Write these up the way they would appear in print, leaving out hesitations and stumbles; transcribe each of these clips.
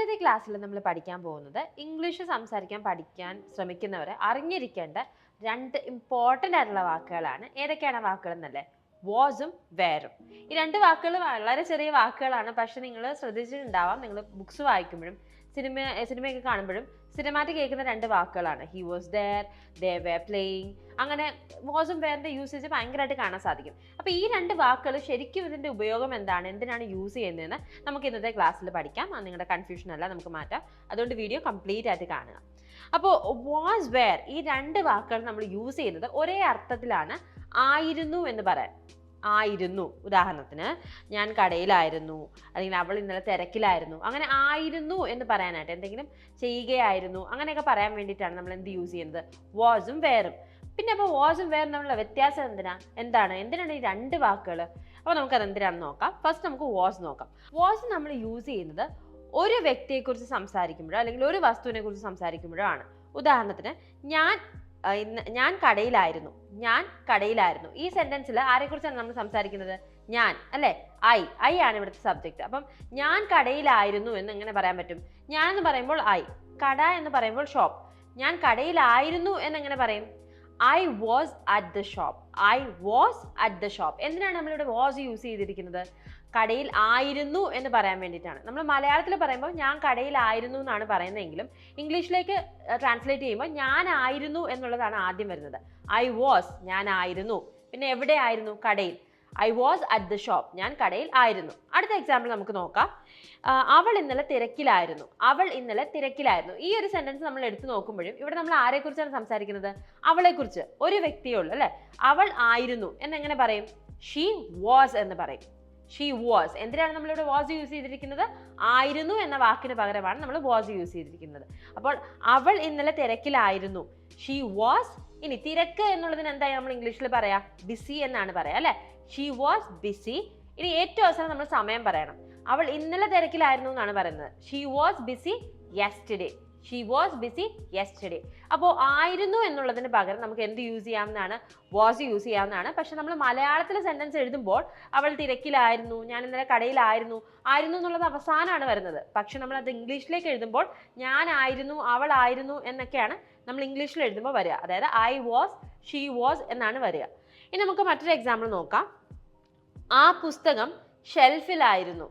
ഇന്നത്തെ ക്ലാസ്സിൽ നമ്മൾ പഠിക്കാൻ പോകുന്നത് ഇംഗ്ലീഷ് പഠിക്കാൻ ശ്രമിക്കുന്നവർ അറിഞ്ഞിരിക്കേണ്ട രണ്ട് ഇമ്പോർട്ടൻ്റ് ആയിട്ടുള്ള വാക്കുകളാണ്. ഏതൊക്കെയാണ് വാക്കുകൾ എന്നല്ലേ? വാസും വേറും. ഈ രണ്ട് വാക്കുകൾ വളരെ ചെറിയ വാക്കുകളാണ്, പക്ഷെ നിങ്ങൾ ശ്രദ്ധിച്ചിട്ടുണ്ടാവാം, നിങ്ങൾ ബുക്സ് വായിക്കുമ്പോഴും സിനിമയൊക്കെ കാണുമ്പോഴും സിനിമാറ്റിക് കേൾക്കുന്ന രണ്ട് വാക്കുകളാണ്. He was there, they were playing. അങ്ങനെ വാസും വേറിൻ്റെ യൂസേജ് ഭയങ്കരമായിട്ട് കാണാൻ സാധിക്കും. അപ്പോൾ ഈ രണ്ട് വാക്കുകൾ ശരിക്കും ഇതിൻ്റെ ഉപയോഗം എന്താണ്, എന്തിനാണ് യൂസ് ചെയ്യുന്നതെന്ന് നമുക്ക് ഇന്നത്തെ ക്ലാസ്സിൽ പഠിക്കാം. നിങ്ങളുടെ കൺഫ്യൂഷൻ അല്ല, നമുക്ക് മാറ്റാം. അതുകൊണ്ട് വീഡിയോ കംപ്ലീറ്റ് ആയിട്ട് കാണുക. അപ്പോൾ വാസ് വേർ ഈ രണ്ട് വാക്കുകൾ നമ്മൾ യൂസ് ചെയ്യുന്നത് ഒരേ അർത്ഥത്തിലാണ്. ആയിരുന്നു എന്ന് പറയാൻ. ആയിരുന്നു, ഉദാഹരണത്തിന് ഞാൻ കടയിലായിരുന്നു, അല്ലെങ്കിൽ അവൾ ഇന്നലെ തിരക്കിലായിരുന്നു, അങ്ങനെ ആയിരുന്നു എന്ന് പറയാനായിട്ട്, എന്തെങ്കിലും ചെയ്യുകയായിരുന്നു അങ്ങനെയൊക്കെ പറയാൻ വേണ്ടിയിട്ടാണ് നമ്മൾ എന്ത് യൂസ് ചെയ്യുന്നത്? വാസും വേറും. പിന്നെ അപ്പോൾ വാസും വേറും തമ്മിലുള്ള വ്യത്യാസം എന്തിനാണ് ഈ രണ്ട് വാക്കുകൾ? അപ്പോൾ നമുക്കത് എന്തിനാണെന്ന് നോക്കാം. ഫസ്റ്റ് നമുക്ക് വാസ് നോക്കാം. വാസ് നമ്മൾ യൂസ് ചെയ്യുന്നത് ഒരു വ്യക്തിയെക്കുറിച്ച് സംസാരിക്കുമ്പോഴോ അല്ലെങ്കിൽ ഒരു വസ്തുവിനെ കുറിച്ച് സംസാരിക്കുമ്പോഴോ ആണ്. ഉദാഹരണത്തിന് ഞാൻ കടയിലായിരുന്നു. ഈ സെന്റൻസിൽ ആരെക്കുറിച്ചാണ് നമ്മൾ സംസാരിക്കുന്നത്? ഞാൻ, അല്ലേ? ഐ ആണ് ഇവിടുത്തെ സബ്ജക്റ്റ്. അപ്പം ഞാൻ കടയിലായിരുന്നു എന്ന് എങ്ങനെ പറയാൻ പറ്റും? ഞാൻ എന്ന് പറയുമ്പോൾ കട എന്ന് പറയുമ്പോൾ ഷോപ്പ്. ഞാൻ കടയിലായിരുന്നു എന്നെങ്ങനെ പറയും? I was at the shop. എന്തിനാണ് നമ്മളിവിടെ വാസ് യൂസ് ചെയ്തിരിക്കുന്നത്? കടയിൽ ആയിരുന്നു എന്ന് പറയാൻ വേണ്ടിയിട്ടാണ്. നമ്മൾ മലയാളത്തിൽ പറയുമ്പോൾ ഞാൻ കടയിലായിരുന്നു എന്നാണ് പറയുന്നതെങ്കിലും ഇംഗ്ലീഷിലേക്ക് ട്രാൻസ്ലേറ്റ് ചെയ്യുമ്പോൾ ഞാനായിരുന്നു എന്നുള്ളതാണ് ആദ്യം വരുന്നത്. ഐ വാസ്, ഞാനായിരുന്നു. പിന്നെ എവിടെ ആയിരുന്നു? കടയിൽ. I was at the shop, ഞാൻ കടയിൽ ആയിരുന്നു. അടുത്ത എക്സാമ്പിൾ നമുക്ക് നോക്കാം. അവൾ ഇന്നലെ തിരക്കിലായിരുന്നു. ഈ ഒരു സെന്റൻസ് നമ്മൾ എടുത്തു നോക്കുമ്പോഴും ഇവിടെ നമ്മൾ ആരെക്കുറിച്ചാണ് സംസാരിക്കുന്നത്? അവളെക്കുറിച്ച്. ഒരു വ്യക്തിയേ ഉള്ളൂ, അല്ലേ? അവൾ ആയിരുന്നു എന്നെങ്ങനെ പറയും? ഷീ വാസ് എന്ന് പറയും. She was. എന്തിനാണ് നമ്മളിവിടെ വാസ് യൂസ് ചെയ്തിരിക്കുന്നത്? ആയിരുന്നു എന്ന വാക്കിന് പകരമാണ് നമ്മൾ വാസ് യൂസ് ചെയ്തിരിക്കുന്നത്. അപ്പോൾ അവൾ ഇന്നലെ തിരക്കിലായിരുന്നു. She was. ഇനി തിരക്ക് എന്നുള്ളതിന് എന്തായി നമ്മൾ ഇംഗ്ലീഷിൽ പറയാ? ബിസി എന്നാണ് പറയാ, അല്ലെ? She was busy. ഇനി ഏറ്റവും അവസാനം നമ്മൾ സമയം പറയണം. അവൾ ഇന്നലെ തിരക്കിലായിരുന്നു എന്നാണ് പറയുന്നത്. She was busy yesterday. അപ്പോൾ ആയിരുന്നു എന്നുള്ളതിന് പകരം നമുക്ക് എന്ത് യൂസ് ചെയ്യാവുന്നതാണ്? വാസ് യൂസ് ചെയ്യാവുന്നതാണ്. പക്ഷെ നമ്മൾ മലയാളത്തിലെ സെന്റൻസ് എഴുതുമ്പോൾ അവൾ തിരക്കിലായിരുന്നു, ഞാൻ ഇന്നലെ കടയിലായിരുന്നു എന്നുള്ളത് അവസാനമാണ് വരുന്നത്. പക്ഷെ നമ്മൾ അത് ഇംഗ്ലീഷിലേക്ക് എഴുതുമ്പോൾ ഞാനായിരുന്നു, അവളായിരുന്നു എന്നൊക്കെയാണ് നമ്മൾ ഇംഗ്ലീഷിൽ എഴുതുമ്പോൾ വരിക. അതായത് ഐ വാസ്, ഷീ വാസ് എന്നാണ് വരിക. ഇനി നമുക്ക് മറ്റൊരു എക്സാമ്പിൾ നോക്കാം. ആ പുസ്തകം ഷെൽഫിലായിരുന്നു.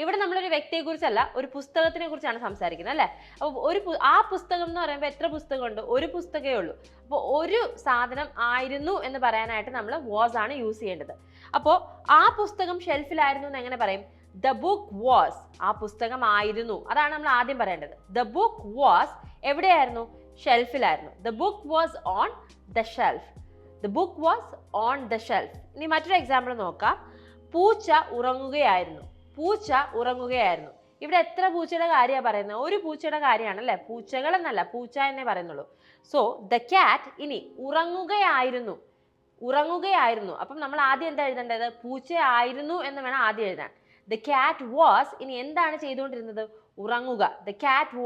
ഇവിടെ നമ്മളൊരു വ്യക്തിയെക്കുറിച്ചല്ല, ഒരു പുസ്തകത്തിനെ കുറിച്ചാണ് സംസാരിക്കുന്നത്, അല്ലേ? അപ്പോൾ ആ പുസ്തകം എന്ന് പറയുമ്പോൾ എത്ര പുസ്തകമുണ്ട്? ഒരു പുസ്തകമേ ഉള്ളൂ. അപ്പോൾ ഒരു സാധനം ആയിരുന്നു എന്ന് പറയാനായിട്ട് നമ്മൾ വാസ് ആണ് യൂസ് ചെയ്യേണ്ടത്. അപ്പോൾ ആ പുസ്തകം ഷെൽഫിലായിരുന്നു എന്ന് എങ്ങനെ പറയും? The book was. ആ പുസ്തകം ആയിരുന്നു, അതാണ് നമ്മൾ ആദ്യം പറയേണ്ടത്. ദ ബുക്ക് വാസ് എവിടെയായിരുന്നു? ഷെൽഫിലായിരുന്നു. The book was on the shelf. ഇനി മറ്റൊരു എക്സാമ്പിൾ നോക്കാം. പൂച്ച ഉറങ്ങുകയായിരുന്നു. ഇവിടെ എത്ര പൂച്ചയുടെ കാര്യമാണ് പറയുന്നത്? ഒരു പൂച്ചയുടെ കാര്യമാണ്, അല്ലേ? പൂച്ചകൾ എന്നല്ല, പൂച്ച എന്നേ പറയുന്നുള്ളൂ. So the cat. ഇനി ഉറങ്ങുകയായിരുന്നു. അപ്പം നമ്മൾ ആദ്യം എന്താ എഴുതേണ്ടത്? പൂച്ച ആയിരുന്നു എന്ന് വേണം ആദ്യം എഴുതാൻ. The cat was. ഇനി എന്താണ് ചെയ്തുകൊണ്ടിരുന്നത്? ഉറങ്ങുക. The cat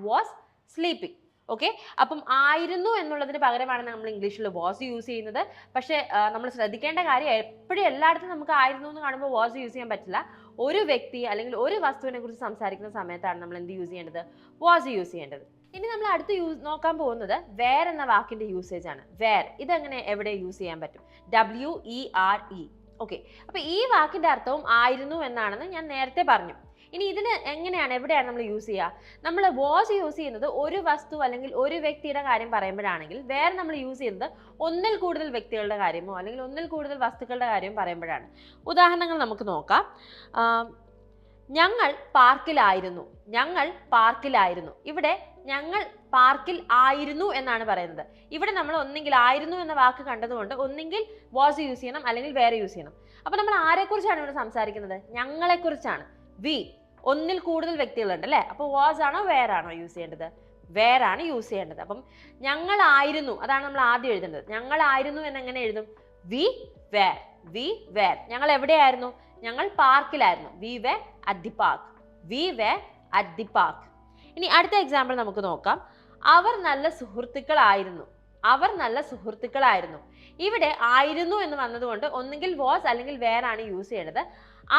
was sleeping. Okay. അപ്പം ആയിരുന്നു എന്നുള്ളതിന് പകരമാണ് നമ്മൾ ഇംഗ്ലീഷിൽ വാസ് യൂസ് ചെയ്യുന്നത്. പക്ഷേ നമ്മൾ ശ്രദ്ധിക്കേണ്ട കാര്യം, എപ്പോഴും എല്ലായിടത്തും നമുക്ക് ആയിരുന്നു എന്ന് കാണുമ്പോൾ വാസ് യൂസ് ചെയ്യാൻ പറ്റില്ല. ഒരു വ്യക്തി അല്ലെങ്കിൽ ഒരു വസ്തുവിനെ കുറിച്ച് സംസാരിക്കുന്ന സമയത്താണ് നമ്മൾ എന്ത് യൂസ് ചെയ്യേണ്ടത്? വാസ് യൂസ് ചെയ്യേണ്ടത്. ഇനി നമ്മൾ അടുത്ത് നോക്കാൻ പോകുന്നത് വേർ എന്ന വാക്കിന്റെ യൂസേജ് ആണ്. വേർ ഇതെങ്ങനെ എവിടെ യൂസ് ചെയ്യാൻ പറ്റും? WERE. ഓക്കെ. അപ്പൊ ഈ വാക്കിന്റെ അർത്ഥവും ആയിരുന്നു എന്നാണെന്ന് ഞാൻ നേരത്തെ പറഞ്ഞു. ഇനി ഇതിന് എവിടെയാണ് നമ്മൾ യൂസ് ചെയ്യുക? നമ്മൾ വാസ് യൂസ് ചെയ്യുന്നത് ഒരു വസ്തു അല്ലെങ്കിൽ ഒരു വ്യക്തിയുടെ കാര്യം പറയുമ്പോഴാണെങ്കിൽ, വേറെ നമ്മൾ യൂസ് ചെയ്യുന്നത് ഒന്നിൽ കൂടുതൽ വ്യക്തികളുടെ കാര്യമോ അല്ലെങ്കിൽ ഒന്നിൽ കൂടുതൽ വസ്തുക്കളുടെ കാര്യമോ പറയുമ്പോഴാണ്. ഉദാഹരണങ്ങൾ നമുക്ക് നോക്കാം. ഞങ്ങൾ പാർക്കിലായിരുന്നു. ഇവിടെ ഞങ്ങൾ പാർക്കിൽ ആയിരുന്നു എന്നാണ് പറയുന്നത്. ഇവിടെ നമ്മൾ ഒന്നെങ്കിൽ ആയിരുന്നു എന്ന വാക്ക് കണ്ടതുകൊണ്ട് ഒന്നെങ്കിൽ വാസ് യൂസ് ചെയ്യണം അല്ലെങ്കിൽ വേറെ യൂസ് ചെയ്യണം. അപ്പൊ നമ്മൾ ആരെക്കുറിച്ചാണ് ഇവിടെ സംസാരിക്കുന്നത്? ഞങ്ങളെക്കുറിച്ചാണ്. ഒന്നിൽ കൂടുതൽ വ്യക്തികളുണ്ട്, അല്ലേ? അപ്പോൾ വാസ് ആണോ വേറാണോ യൂസ് ചെയ്യേണ്ടത്? വേറാണ് യൂസ് ചെയ്യേണ്ടത്. അപ്പം ഞങ്ങളായിരുന്നു, അതാണ് നമ്മൾ ആദ്യം എഴുതേണ്ടത്. ഞങ്ങളായിരുന്നു എന്നെങ്ങനെ എഴുതും? We were. ഞങ്ങൾ എവിടെയായിരുന്നു? ഞങ്ങൾ പാർക്കിലായിരുന്നു. We were at the park. ഇനി അടുത്ത എക്സാമ്പിൾ നമുക്ക് നോക്കാം. അവർ നല്ല സുഹൃത്തുക്കളായിരുന്നു. ഇവിടെ ആയിരുന്നു എന്ന് വന്നതുകൊണ്ട് ഒന്നുകിൽ വാസ് അല്ലെങ്കിൽ വേർ ആണ് യൂസ് ചെയ്യേണ്ടത്.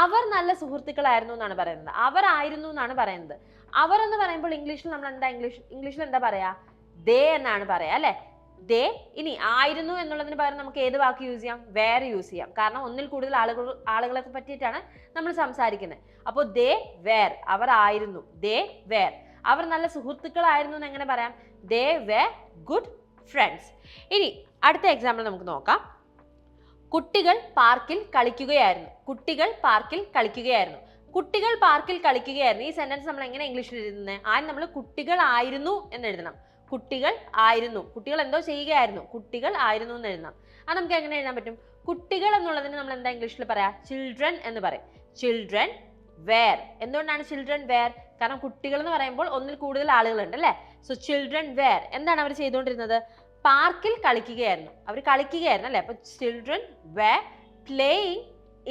അവർ നല്ല സുഹൃത്തുക്കളായിരുന്നു എന്നാണ് പറയുന്നത്. അവരായിരുന്നു എന്നാണ് പറയുന്നത്. അവർ എന്ന് പറയുമ്പോൾ ഇംഗ്ലീഷിൽ നമ്മൾ എന്താ ഇംഗ്ലീഷിൽ എന്താ പറയാ? ദേ എന്നാണ് പറയാ അല്ലെ? ദേ. ഇനി ആയിരുന്നു എന്നുള്ളതിന് പകരം നമുക്ക് ഏത് വാക്ക് യൂസ് ചെയ്യാം? വേർ യൂസ് ചെയ്യാം. കാരണം ഒന്നിൽ കൂടുതൽ ആളുകളെ പറ്റിയിട്ടാണ് നമ്മൾ സംസാരിക്കുന്നത്. അപ്പോൾ ദേ വേർ, അവർ ആയിരുന്നു. They were. അവർ നല്ല സുഹൃത്തുക്കളായിരുന്നു എന്ന് എങ്ങനെ പറയാം? They were good friends. ഇനി അടുത്ത എക്സാമ്പിൾ നമുക്ക് നോക്കാം. കുട്ടികൾ പാർക്കിൽ കളിക്കുകയായിരുന്നു. കുട്ടികൾ പാർക്കിൽ കളിക്കുകയായിരുന്നു. കുട്ടികൾ പാർക്കിൽ കളിക്കുകയായിരുന്നു. ഈ സെന്റൻസ് നമ്മൾ എങ്ങനെ ഇംഗ്ലീഷിൽ എഴുതുന്നത്? ആദ്യം നമ്മൾ കുട്ടികൾ ആയിരുന്നു എന്ന് എഴുതണം. കുട്ടികൾ ആയിരുന്നു. കുട്ടികൾ എന്തോ ചെയ്യുകയായിരുന്നു. കുട്ടികൾ ആയിരുന്നു എന്ന് എഴുതണം. അത് നമുക്ക് എങ്ങനെ എഴുതാൻ പറ്റും? കുട്ടികൾ എന്നുള്ളതിന് നമ്മൾ എന്താ ഇംഗ്ലീഷിൽ പറയാ? ചിൽഡ്രൻ എന്ന് പറയും. Children where. എന്തുകൊണ്ടാണ് ചിൽഡ്രൻ വേർ? കാരണം കുട്ടികൾ എന്ന് പറയുമ്പോൾ ഒന്നിൽ കൂടുതൽ ആളുകളുണ്ട് അല്ലേ? So children where. എന്താണ് അവർ ചെയ്തുകൊണ്ടിരുന്നത്? പാർക്കിൽ കളിക്കുകയായിരുന്നു. അവർ കളിക്കുകയായിരുന്നു അല്ലേ? അപ്പൊ children were playing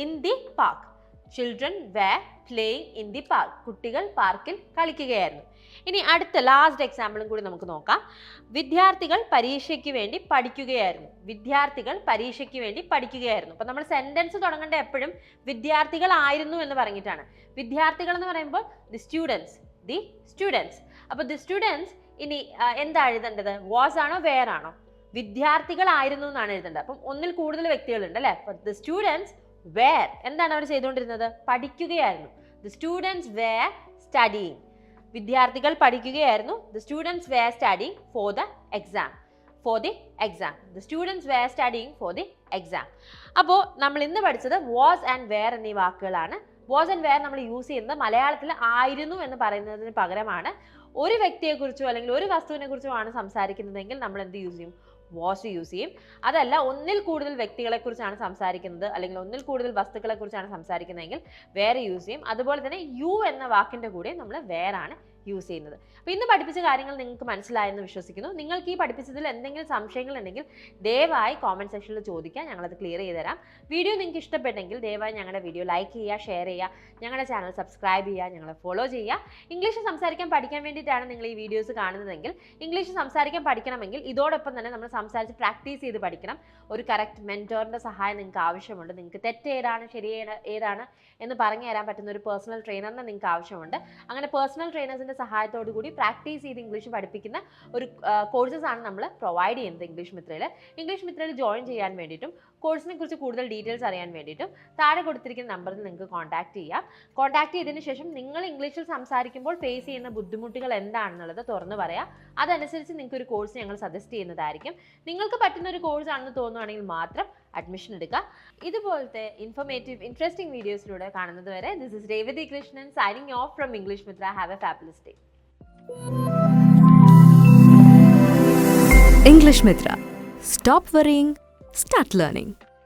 in the park. Children were playing in the park. കുട്ടികൾ പാർക്കിൽ കളിക്കുകയായിരുന്നു. ഇനി അടുത്ത ലാസ്റ്റ് എക്സാമ്പിളും കൂടി നമുക്ക് നോക്കാം. വിദ്യാർത്ഥികൾ പരീക്ഷയ്ക്ക് വേണ്ടി പഠിക്കുകയായിരുന്നു. വിദ്യാർത്ഥികൾ പരീക്ഷയ്ക്ക് വേണ്ടി പഠിക്കുകയായിരുന്നു. അപ്പൊ നമ്മൾ സെന്റൻസ് തുടങ്ങേണ്ട എപ്പോഴും വിദ്യാർത്ഥികളായിരുന്നു എന്ന് പറഞ്ഞിട്ടാണ്. വിദ്യാർത്ഥികൾ എന്ന് പറയുമ്പോൾ ദി സ്റ്റുഡൻസ്. അപ്പൊ ദി സ്റ്റുഡൻസ് ഇനി എന്താ എഴുതേണ്ടത്? വാസ് ആണോ വേർ ആണോ? വിദ്യാർത്ഥികളായിരുന്നു എന്നാണ് എഴുതേണ്ടത്. അപ്പം ഒന്നിൽ കൂടുതൽ വ്യക്തികളുണ്ട് അല്ലെ? അപ്പൊ ദി സ്റ്റുഡൻസ് വേർ എന്താണ് അവർ ചെയ്തുകൊണ്ടിരുന്നത്? പഠിക്കുകയായിരുന്നു. The students were studying. വിദ്യാർത്ഥികൾ പഠിക്കുകയായിരുന്നു. The students were studying for the exam. The students were studying for the exam. അപ്പോൾ നമ്മൾ ഇന്ന് പഠിച്ചത് വാസ് ആൻഡ് വേർ എന്നീ വാക്കുകളാണ്. വാസ് ആൻഡ് വേർ നമ്മൾ യൂസ് ചെയ്യുന്നത് മലയാളത്തിൽ ആയിരുന്നു എന്ന് പറയുന്നതിന് പകരമാണ്. ഒരു വ്യക്തിയെക്കുറിച്ചോ അല്ലെങ്കിൽ ഒരു വസ്തുവിനെ കുറിച്ചോ ആണ് സംസാരിക്കുന്നതെങ്കിൽ നമ്മൾ എന്ത് യൂസ് ചെയ്യും? വാസ് യൂസ് ചെയ്യും. അതല്ല ഒന്നിൽ കൂടുതൽ വ്യക്തികളെ കുറിച്ചാണ് സംസാരിക്കുന്നത് അല്ലെങ്കിൽ ഒന്നിൽ കൂടുതൽ വസ്തുക്കളെ കുറിച്ചാണ് സംസാരിക്കുന്നതെങ്കിൽ വേറെ യൂസ് ചെയ്യും. അതുപോലെ തന്നെ യു എന്ന വാക്കിന്റെ കൂടെ നമ്മൾ വേറാണ് യൂസ് ചെയ്യുന്നത്. അപ്പോൾ ഇന്ന് പഠിപ്പിച്ച കാര്യങ്ങൾ നിങ്ങൾക്ക് മനസ്സിലായെന്ന് വിശ്വസിക്കുന്നു. നിങ്ങൾക്ക് ഈ പഠിപ്പിച്ചതിൽ എന്തെങ്കിലും സംശയങ്ങൾ ഉണ്ടെങ്കിൽ ദയവായി കോമെന്റ് സെക്ഷനിൽ ചോദിക്കുക. ഞങ്ങളത് ക്ലിയർ ചെയ്ത് തരാം. വീഡിയോ നിങ്ങൾക്ക് ഇഷ്ടപ്പെട്ടെങ്കിൽ ദയവായി ഞങ്ങളുടെ വീഡിയോ ലൈക്ക് ചെയ്യുക, ഷെയർ ചെയ്യുക, ഞങ്ങളുടെ ചാനൽ സബ്സ്ക്രൈബ് ചെയ്യുക, ഞങ്ങളെ ഫോളോ ചെയ്യുക. ഇംഗ്ലീഷ് സംസാരിക്കാൻ പഠിക്കാൻ വേണ്ടിയിട്ടാണ് നിങ്ങൾ ഈ വീഡിയോസ് കാണുന്നതെങ്കിൽ ഇംഗ്ലീഷ് സംസാരിക്കാൻ പഠിക്കണമെങ്കിൽ ഇതോടൊപ്പം തന്നെ നമ്മൾ സംസാരിച്ച് പ്രാക്ടീസ് ചെയ്ത് പഠിക്കണം. ഒരു കറക്റ്റ് മെൻറ്റോറിൻ്റെ സഹായം നിങ്ങൾക്ക് ആവശ്യമുണ്ട്. നിങ്ങൾക്ക് തെറ്റ് ഏതാണ് ശരി ഏതാണ് എന്ന് പറഞ്ഞു തരാൻ പറ്റുന്ന ഒരു പേഴ്സണൽ ട്രെയിനറിനെ നിങ്ങൾക്ക് ആവശ്യമുണ്ട്. അങ്ങനെ പേഴ്സണൽ ട്രെയിനേഴ്സിൻ്റെ സഹായത്തോടു കൂടി പ്രാക്ടീസ് ചെയ്ത് ഇംഗ്ലീഷ് പഠിപ്പിക്കുന്ന ഒരു കോഴ്സസ് ആണ് നമ്മൾ പ്രൊവൈഡ് ചെയ്യുന്നത് ഇംഗ്ലീഷ് മിത്രയിൽ. ഇംഗ്ലീഷ് മിത്രയിൽ ജോയിൻ ചെയ്യാൻ വേണ്ടിയിട്ടും കോഴ്സിനെ കുറിച്ച് കൂടുതൽ ഡീറ്റെയിൽസ് അറിയാൻ വേണ്ടിയിട്ടും താഴെ കൊടുത്തിരിക്കുന്ന നമ്പറിൽ നിങ്ങൾക്ക് കോൺടാക്ട് ചെയ്യാം. കോൺടാക്ട് ചെയ്തതിന് ശേഷം നിങ്ങൾ ഇംഗ്ലീഷിൽ സംസാരിക്കുമ്പോൾ ഫേസ് ചെയ്യുന്ന ബുദ്ധിമുട്ടുകൾ എന്താണെന്നുള്ളത് തുറന്ന് പറയാം. അതനുസരിച്ച് നിങ്ങൾക്ക് ഒരു കോഴ്സ് ഞങ്ങൾ സജസ്റ്റ് ചെയ്യുന്നതായിരിക്കും. നിങ്ങൾക്ക് പറ്റുന്ന ഒരു കോഴ്സ് ആണെന്ന് തോന്നുകയാണെങ്കിൽ മാത്രം അഡ്മിഷൻ എടുക്കുക. ഇതുപോലത്തെ ഇൻഫോർമേറ്റീവ് ഇൻട്രസ്റ്റിംഗ് വീഡിയോസിലൂടെ കാണുന്നത് വരെ this is Revathi Krishnan signing off from English Mitra. Have a fabulous day. English Mitra. Stop worrying, start learning.